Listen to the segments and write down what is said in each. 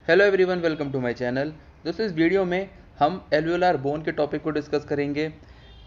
Hello everyone, welcome to my channel. दोस्तों, इस video में हम एल्वियोलार बोन के टॉपिक को डिस्कस करेंगे।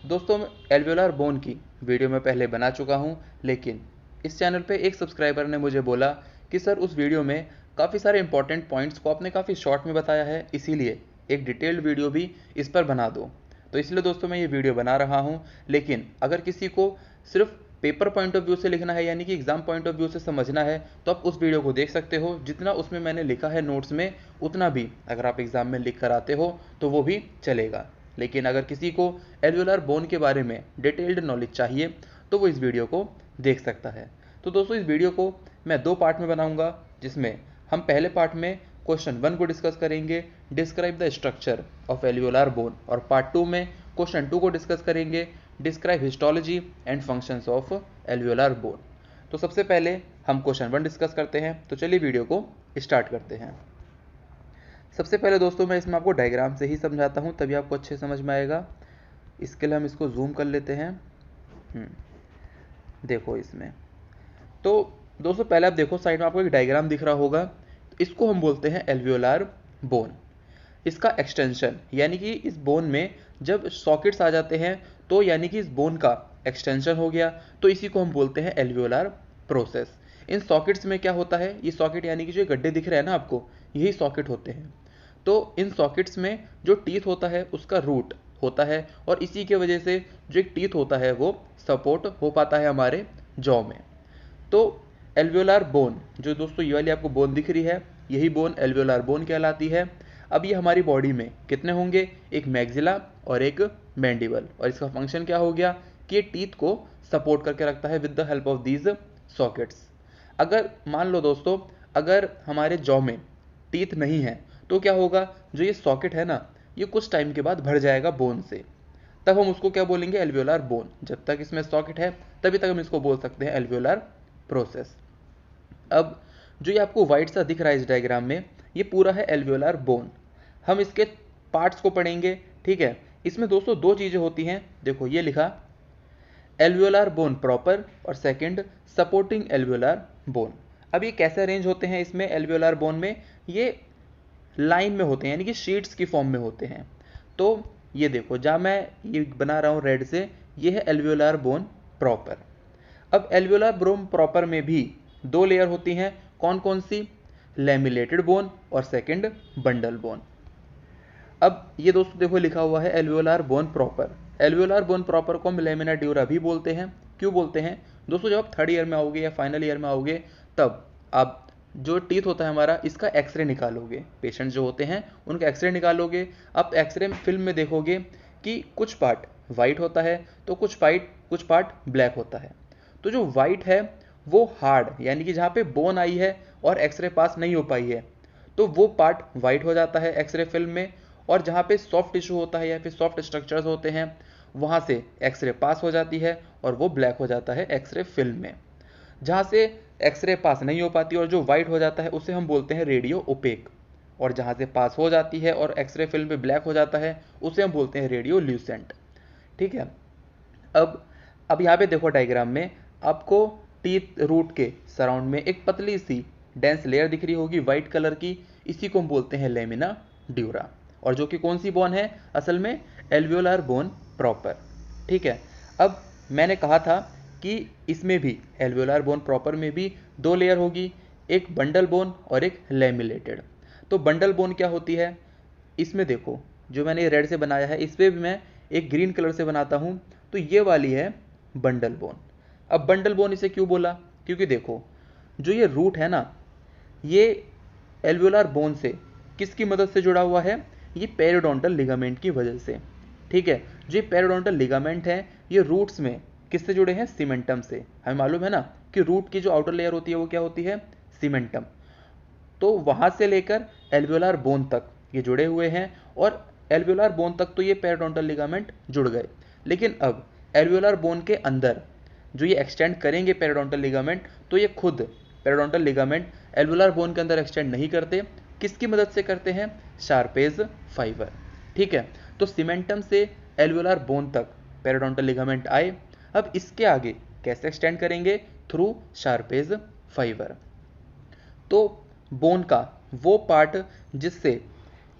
दोस्तों, एल्वियोलार बोन की वीडियो मैं पहले बना चुका हूं, लेकिन इस चैनल पे एक सब्सक्राइबर ने मुझे बोला कि सर उस वीडियो में काफ़ी सारे इंपॉर्टेंट पॉइंट्स को आपने काफ़ी शॉर्ट में बताया है, इसीलिए एक डिटेल्ड वीडियो भी इस पर बना दो। तो इसलिए दोस्तों मैं ये वीडियो बना रहा हूँ। लेकिन अगर किसी को सिर्फ पेपर पॉइंट ऑफ व्यू से लिखना है, यानी कि एग्जाम पॉइंट ऑफ व्यू से समझना है, तो आप उस वीडियो को देख सकते हो। जितना उसमें मैंने लिखा है नोट्स में, उतना भी अगर आप एग्जाम में लिख कर आते हो तो वो भी चलेगा। लेकिन अगर किसी को एल्वियोलार बोन के बारे में डिटेल्ड नॉलेज चाहिए तो वो इस वीडियो को देख सकता है। तो दोस्तों, इस वीडियो को मैं दो पार्ट में बनाऊंगा, जिसमें हम पहले पार्ट में क्वेश्चन 1 को डिस्कस करेंगे, describe the structure of alveolar bone, और पार्ट 2 में क्वेश्चन 2 को डिस्कस करेंगे, describe histology and functions of alveolar bone. तो सबसे पहले हम क्वेश्चन 1 डिस्कस करते हैं। तो चलिए वीडियो को स्टार्ट करते हैं। सबसे पहले दोस्तों मैं इसमें आपको डायग्राम से ही समझाता हूं, तभी आपको अच्छे समझ में आएगा। इसके लिए हम इसको जूम कर लेते हैं। देखो इसमें, तो दोस्तों पहले आप देखो, साइड में आपको एक डायग्राम दिख रहा होगा। इसको हम बोलते हैं एल्वियोलार बोन। इसका एक्सटेंशन, यानी कि इस बोन में जब सॉकेट्स आ जाते हैं तो यानी कि इस बोन का एक्सटेंशन हो गया, तो इसी को हम बोलते हैं एल्वियोलार प्रोसेस। इन सॉकेट्स में क्या होता है, ये सॉकेट यानी कि जो गड्ढे दिख रहे हैं ना आपको, यही सॉकेट होते हैं। तो इन सॉकेट्स में जो टीथ होता है उसका रूट होता है, और इसी के वजह से जो एक टीथ होता है वो सपोर्ट हो पाता है हमारे जॉ में। तो एल्वियोलार बोन, जो दोस्तों ये वाली आपको बोन दिख रही है, यही बोन एल्वियोलार बोन कहलाती है। अब ये हमारी बॉडी में कितने होंगे, एक मैग्जिला और एक मैंडिबल, और इसका फंक्शन क्या हो गया कि ये टीथ को सपोर्ट करके रखता है with the help of these sockets. अगर मान लो दोस्तों, अगर हमारे जॉ में टीथ नहीं है तो क्या होगा, जो ये सॉकेट है ना, ये कुछ टाइम के बाद भर जाएगा बोन से। तब हम उसको क्या बोलेंगे, एल्वियोलार बोन। जब तक इसमें सॉकेट है तभी तक हम इसको बोल सकते हैं एल्वियोलार प्रोसेस। अब जो ये आपको व्हाइट सा दिख रहा है इस डायग्राम में, ये पूरा है एल्वियोलार बोन। हम इसके पार्ट्स को पढ़ेंगे, ठीक है। इसमें दोस्तों दो चीजें होती हैं। देखो ये लिखा एल्वियोलार बोन प्रॉपर, और सेकंड सपोर्टिंग एल्वियोलार बोन। अब ये कैसे अरेंज होते हैं इसमें एल्वियोलार बोन में, ये लाइन में होते हैं, यानी कि शीट्स की फॉर्म में होते हैं। तो ये देखो, जहाँ मैं ये बना रहा हूँ रेड से, ये है एल्वियोलार बोन प्रॉपर। अब एल्वियोलार बोन प्रॉपर में भी दो लेयर होती हैं। कौन कौन सी, लैमिलेटेड बोन और सेकंड बंडल बोन। अब ये दोस्तों देखो लिखा हुआ है एल्वियोलार बोन प्रॉपर। एल्वियोलार बोन प्रॉपर को हम लेमिना ड्यूरा भी बोलते हैं। क्यों बोलते हैं दोस्तों, जब आप थर्ड ईयर में आओगे या फाइनल ईयर में आओगे, तब आप जो टीथ होता है हमारा, इसका एक्सरे निकालोगे। पेशेंट जो होते हैं उनका एक्सरे निकालोगे। आप एक्सरे फिल्म में देखोगे कि कुछ पार्ट वाइट होता है तो कुछ पार्ट ब्लैक होता है। तो जो वाइट है वो हार्ड, यानी कि जहाँ पे बोन आई है और एक्सरे पास नहीं हो पाई है, तो वो पार्ट वाइट हो जाता है एक्सरे फिल्म में। और जहाँ पे सॉफ्ट टिश्यू होता है या फिर सॉफ्ट स्ट्रक्चर्स होते हैं, वहाँ से एक्सरे पास हो जाती है और वो ब्लैक हो जाता है एक्सरे फिल्म में। जहाँ से एक्सरे पास नहीं हो पाती और जो वाइट हो जाता है उसे हम बोलते हैं रेडियो ओपेक, और जहाँ से पास हो जाती है और एक्सरे फिल्म में ब्लैक हो जाता है उसे हम बोलते हैं रेडियो ल्यूसेंट, ठीक है। अब यहाँ पे देखो डायग्राम में आपको टीथ रूट के सराउंड में एक पतली सी डेंस लेयर दिख रही होगी वाइट कलर की, इसी को हम बोलते हैं लेमिना ड्यूरा, और जो कि कौन सी बोन है, असल में एल्वियोलार बोन प्रॉपर, ठीक है। अब मैंने कहा था कि इसमें भी एल्वियोलार बोन प्रॉपर में भी दो लेयर होगी, एक बंडल बोन और एक लैमिलेटेड। तो बंडल बोन क्या होती है, इसमें देखो जो मैंने ये रेड से बनाया है, इस पर भी मैं एक ग्रीन कलर से बनाता हूँ। तो ये वाली है बंडल बोन। अब बंडल बोन इसे क्यों बोला, क्योंकि देखो जो ये रूट है ना, ये एल्वियोलार बोन से किसकी मदद से जुड़ा हुआ है, ये पेरिडोंटल लिगामेंट की वजह से, ठीक है। जो ये पेरिडोंटल लिगामेंट है, ये रूट्स में किससे जुड़े हैं, सीमेंटम से। हमें मालूम है ना कि रूट की जो आउटर लेयर होती है वो क्या होती है, सीमेंटम। तो वहां से लेकर एल्वियोलार बोन तक ये जुड़े हुए हैं, और एल्वियोलार बोन तक तो ये पेरिडोंटल लिगामेंट जुड़ गए। लेकिन अब एल्वियोलार बोन के अंदर जो ये एक्सटेंड करेंगे पेरिडोंटल लिगामेंट, तो ये खुद पेरिडोंटल लिगामेंट एल्वियोलार बोन के अंदर एक्सटेंड नहीं करते। किसकी मदद से करते हैं, शार्पेज फाइबर, ठीक है। तो सीमेंटम से एल्वियोलार बोन तक पेरिडोंटल लिगामेंट आए। अब इसके आगे कैसे एक्सटेंड करेंगे, थ्रू शार्पेज फाइबर। तो बोन का वो पार्ट जिससे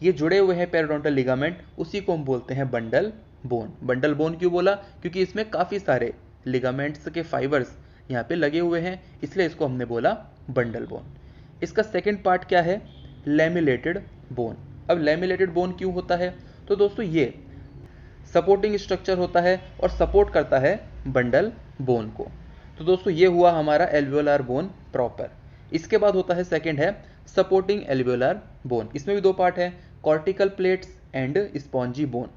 ये जुड़े हुए हैं पेरिडोंटल लिगामेंट, उसी को हम बोलते हैं बंडल बोन। बंडल बोन क्यों बोला? क्योंकि इसमें काफ़ी सारे लिगामेंट्स के फाइबर्स यहाँ पे लगे हुए हैं, इसलिए इसको हमने बोला बंडल बोन। इसका सेकेंड पार्ट क्या है? लैमिलेटेड बोन। अब लैमिलेटेड बोन क्यों होता है? तो दोस्तों ये सपोर्टिंग स्ट्रक्चर होता है और सपोर्ट करता है बंडल बोन को। तो दोस्तों ये हुआ हमारा एल्वियोलार बोन प्रॉपर। इसके बाद होता है सेकंड है सपोर्टिंग एल्वियोलार बोन। इसमें भी दो पार्ट है, cortical plates and spongy bone.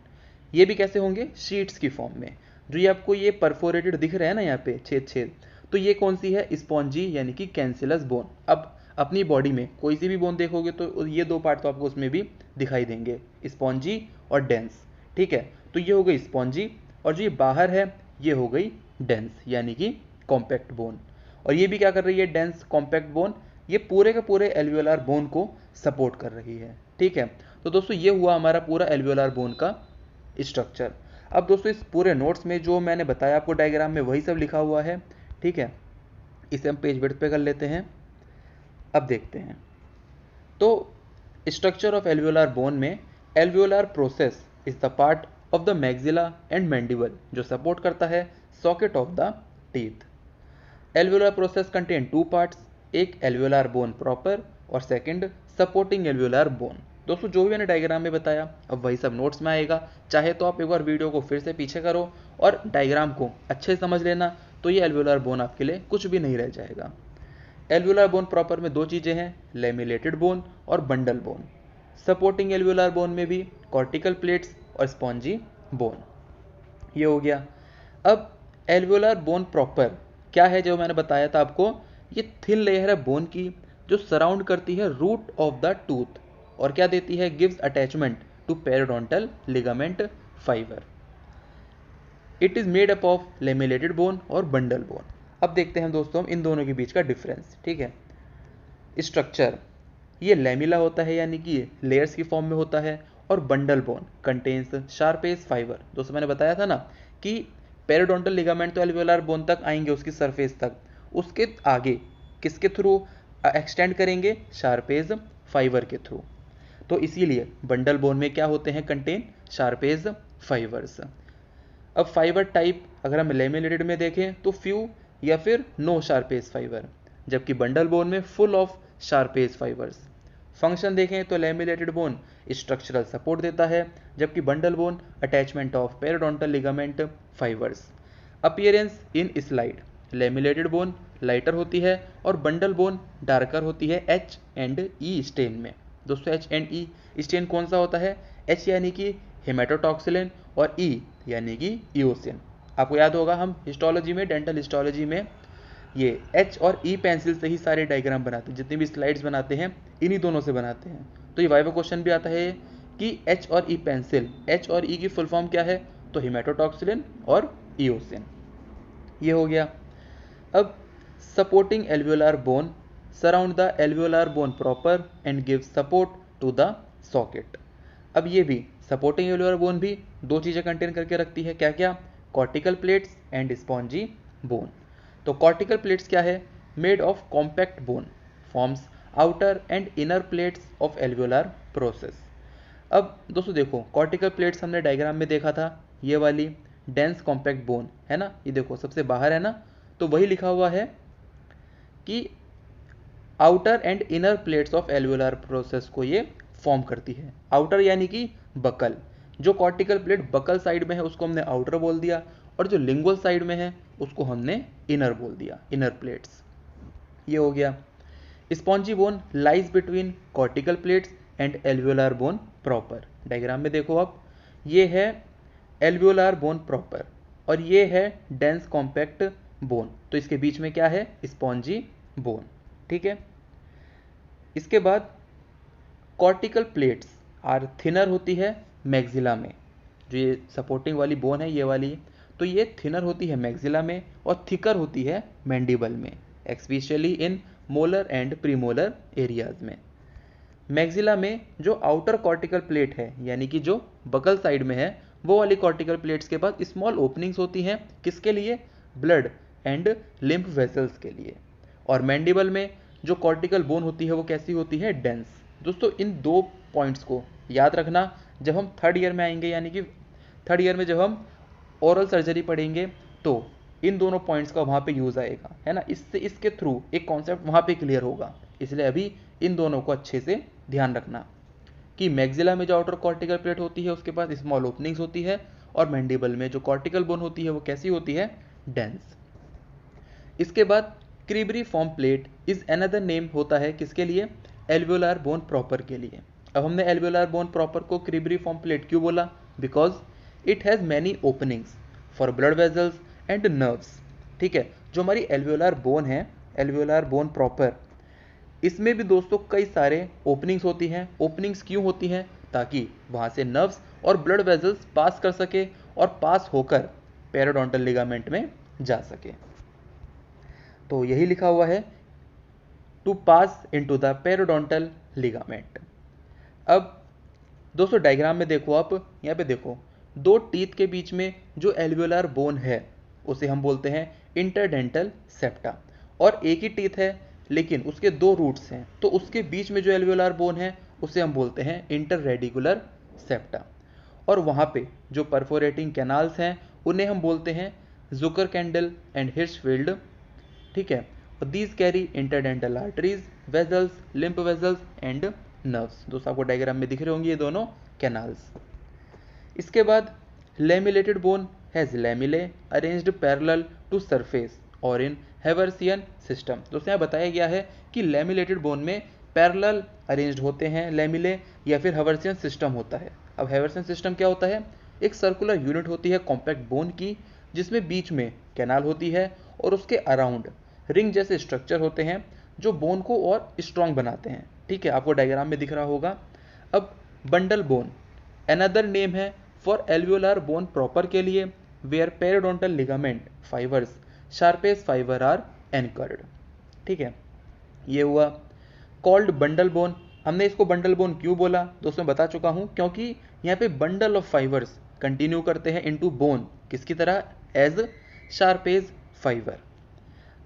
ये भी कैसे होंगे? शीट्स की फॉर्म में। जो ये आपको ये परफोरेटेड दिख रहे हैं ना यहाँ पे छेद छेद, तो ये कौन सी है? स्पॉन्जी यानी कि कैंसिलस बोन। अब अपनी बॉडी में कोई सी भी बोन देखोगे तो ये दो पार्ट तो आपको उसमें भी दिखाई देंगे, स्पॉन्जी और डेंस। ठीक है, तो ये हो गई स्पॉन्जी, और जो ये बाहर है ये हो गई डेंस यानी कि कॉम्पैक्ट बोन। और ये भी क्या कर रही है? Dense compact bone. ये पूरे के पूरे एल्वियोलार बोन को सपोर्ट कर रही है। ठीक है, तो दोस्तों ये हुआ हमारा पूरा एल्वियोलार बोन का स्ट्रक्चर। अब दोस्तों इस पूरे नोट्स में जो मैंने बताया आपको डायग्राम में, वही सब लिखा हुआ है। ठीक है, इसे हम पेज विड्थ पे कर लेते हैं। अब देखते हैं, तो स्ट्रक्चर ऑफ एल्वियोलार बोन में alveolar process is the part of the maxilla and mandible जो सपोर्ट करता है socket of the teeth. Alveolar process contain two parts, एक एल्वियोलार बोन प्रॉपर और सेकंड सपोर्टिंग एल्वियोलार बोन। दोस्तों जो भी मैंने डायग्राम में बताया अब वही सब नोट्स में आएगा, चाहे तो आप एक बार वीडियो को फिर से पीछे करो और डायग्राम को अच्छे से समझ लेना, तो ये एल्वियोलार बोन आपके लिए कुछ भी नहीं रह जाएगा। एल्वियोलार बोन प्रॉपर में दो चीज़ें हैं, लैमिलेटेड बोन और bundle bone. Supporting alveolar bone में भी कॉर्टिकल प्लेट्स और स्पॉन्जी बोन। ये हो गया। अब एल्वियोलार बोन प्रॉपर क्या है? जो मैंने बताया था आपको, ये थिन लेयर है बोन की जो सराउंड करती है रूट ऑफ द टूथ, और क्या देती है? Gives attachment to periodontal ligament fiber. It is made up of lamellated bone और बंडल बोन। अब देखते हैं दोस्तों इन दोनों के बीच का डिफरेंस। ठीक है, स्ट्रक्चर ये लैमिला होता है यानी कि लेयर्स की फॉर्म में होता है, और बंडल बोन कंटेन्स शार्पेस फाइबर। दोस्तों मैंने बताया था ना कि पेरिडोंटल लिगामेंट तो एल्वियोलार बोन तक आएंगे, उसकी सरफेस तक, उसके आगे किसके थ्रू एक्सटेंड करेंगे? शार्पेज फाइबर के थ्रू। तो इसीलिए बंडल बोन में क्या होते हैं? Contain Sharpey's fibers. अब फाइबर टाइप अगर हम लैमिलेटेड में देखें तो फ्यू या फिर नो शार्पेज फाइबर, जबकि बंडल बोन में full of Sharpey's fibers. Function देखें तो लैमिलेटेड बोन स्ट्रक्चरल सपोर्ट देता है, जबकि bundle bone attachment of periodontal ligament fibers. Appearance in slide, lamellated bone lighter होती है और बंडल बोन डार्कर होती है एच एंड ई स्टेन में। दोस्तों एच एंड ई स्टेन कौन सा होता है? एच यानी कि हेमेटोटॉक्सिलिन और ई यानी कि इओसिन। आपको याद होगा हम हिस्टोलॉजी में, डेंटल हिस्टोलॉजी में ये एच और ई पेंसिल से ही सारे डायग्राम बनाते हैं, जितनी भी स्लाइड्स बनाते हैं इन्हीं दोनों से बनाते हैं। तो ये वाइवा क्वेश्चन भी आता है कि एच और ई पेंसिल, एच और ई की फुल फॉर्म क्या है? तो हेमेटोटॉक्सिलिन और इओसिन। ये हो गया। अब supporting alveolar bone surround the alveolar bone proper and give support to the socket. अब ये भी सपोर्टिंग एल्वियोलार बोन भी दो चीज़ें कंटेन करके रखती है, क्या क्या? Cortical plates and spongy bone. तो कॉर्टिकल प्लेट्स क्या है? Made of compact bone, forms outer and inner plates of alveolar process. अब दोस्तों देखो कॉर्टिकल प्लेट्स हमने डायग्राम में देखा था, ये वाली डेंस कॉम्पैक्ट बोन है ना, ये देखो सबसे बाहर है ना, तो वही लिखा हुआ है कि outer and inner plates of alveolar process को ये फॉर्म करती है। आउटर यानी कि बकल, जो कॉर्टिकल प्लेट बकल साइड में है उसको हमने आउटर बोल दिया, और जो लिंगुअल साइड में है उसको हमने इनर बोल दिया, इनर प्लेट्स। ये हो गया। Spongy bone lies between cortical plates and alveolar bone proper. Diagram में देखो आप, ये है एल्वियोलार बोन प्रॉपर और ये है डेंस कॉम्पैक्ट बोन, तो इसके बीच में क्या है? Spongy bone. ठीक है, इसके बाद कॉर्टिकल प्लेट्स आर थिनर होती है मैक्सिला में, जो ये सपोर्टिंग वाली बोन है ये वाली, तो ये थिनर होती है मैक्सिला में और थिकर होती है मैंडिबल में, especially in molar and premolar areas में। मैक्सिला में जो आउटर कॉर्टिकल प्लेट है यानी कि जो बकल साइड में है, वो वाली कॉर्टिकल प्लेट्स के पास स्मॉल ओपनिंग्स होती हैं, किसके लिए? ब्लड एंड लिम्फ वेसल्स के लिए। और मैंडिबल में जो कॉर्टिकल बोन होती है वो कैसी होती है? डेंस। दोस्तों इन 2 पॉइंट्स को याद रखना जब हम थर्ड ईयर में आएंगे, यानी कि थर्ड ईयर में जब हम ओरल सर्जरी पढ़ेंगे तो इन दोनों पॉइंट्स का वहाँ पे यूज़ आएगा, है ना। इससे इसके थ्रू एक कॉन्सेप्ट वहाँ पे क्लियर होगा। इसलिए अभी इन दोनों को अच्छे से ध्यान रखना कि मैक्सिला में जो आउटर कॉर्टिकल प्लेट होती है उसके पास स्मॉल ओपनिंग्स होती है, और मैंडिबल में जो कॉर्टिकल बोन होती है वो कैसी होती है, डेंस। इसके बाद क्रीब्रीफॉर्म प्लेट इज अनदर नेम होता है किसके लिए, एल्वियोलार बोन प्रॉपर के लिए। अब हमने एल्वियोलार बोन प्रॉपर को क्रीब्रीफॉर्म प्लेट क्यों बोला, because it has many openings for blood vessels and nerves. ठीक है, जो हमारी एल्वियोलार बोन है, एल्वियोलार बोन प्रॉपर, इसमें भी दोस्तों कई सारे ओपनिंग्स होती हैं। ओपनिंग्स क्यों होती हैं, ताकि वहाँ से नर्व्स और ब्लड वेजल्स पास कर सके और पास होकर पेरिडोंटल लिगामेंट में जा सके। तो यही लिखा हुआ है, to pass into the periodontal ligament. अब दोस्तों डायग्राम में देखो, आप यहाँ पे देखो, 2 टीथ के बीच में जो एल्वियोलार बोन है उसे हम बोलते हैं इंटरडेंटल सेप्टा, और एक ही टीथ है लेकिन उसके 2 रूट्स हैं, तो उसके बीच में जो एल्वियोलार बोन है उसे हम बोलते हैं इंटररेडिकुलर सेप्टा। और वहाँ पे जो परफोरेटिंग कैनाल्स हैं उन्हें हम बोलते हैं जुकर कैंडल एंड हिर्शफील्ड। ठीक है, और these carry interdental arteries, vessels, lymph vessels and nerves. दोस्तों आपको डायग्राम में दिख रहे होंगे ये दोनों कैनाल्स। इसके बाद lamellated bone has lamellae arranged parallel to surface और इन हेवर्सियन सिस्टम। दोस्तों यहाँ बताया गया है कि लेमिलेटेड बोन में पैरेलल अरेंज्ड होते हैं लेमिले, या फिर हेवर्सियन सिस्टम होता है। अब हेवर्सियन सिस्टम क्या होता है, एक सर्कुलर यूनिट होती है कॉम्पैक्ट बोन की, जिसमें बीच में कैनाल होती है और उसके अराउंड रिंग जैसे स्ट्रक्चर होते हैं जो बोन को और स्ट्रॉन्ग बनाते हैं। ठीक है, आपको डायग्राम में दिख रहा होगा। अब बंडल बोन अनदर नेम है फॉर एल्वियोलार बोन प्रॉपर के लिए, where periodontal ligament fibres sharpest fibre are anchored. ठीक है, ये हुआ कॉल्ड बंडल बोन। हमने इसको बंडल बोन क्यों बोला दोस्तों बता चुका हूं, क्योंकि यहाँ पे बंडल ऑफ फाइबर्स कंटिन्यू करते हैं इनटू बोन, किसकी तरह, एज शार्पेज फाइबर।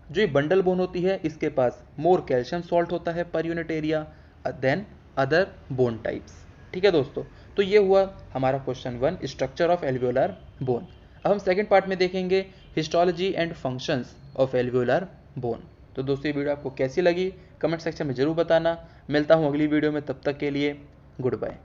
जो ये बंडल बोन होती है इसके पास मोर कैल्शियम सॉल्ट होता है per unit area than other bone types. ठीक है दोस्तों, तो ये हुआ हमारा question 1, structure of alveolar bone. अब हम सेकंड पार्ट में देखेंगे histology and functions of alveolar bone. तो दोस्तों ये वीडियो आपको कैसी लगी कमेंट सेक्शन में जरूर बताना। मिलता हूँ अगली वीडियो में, तब तक के लिए गुड बाय।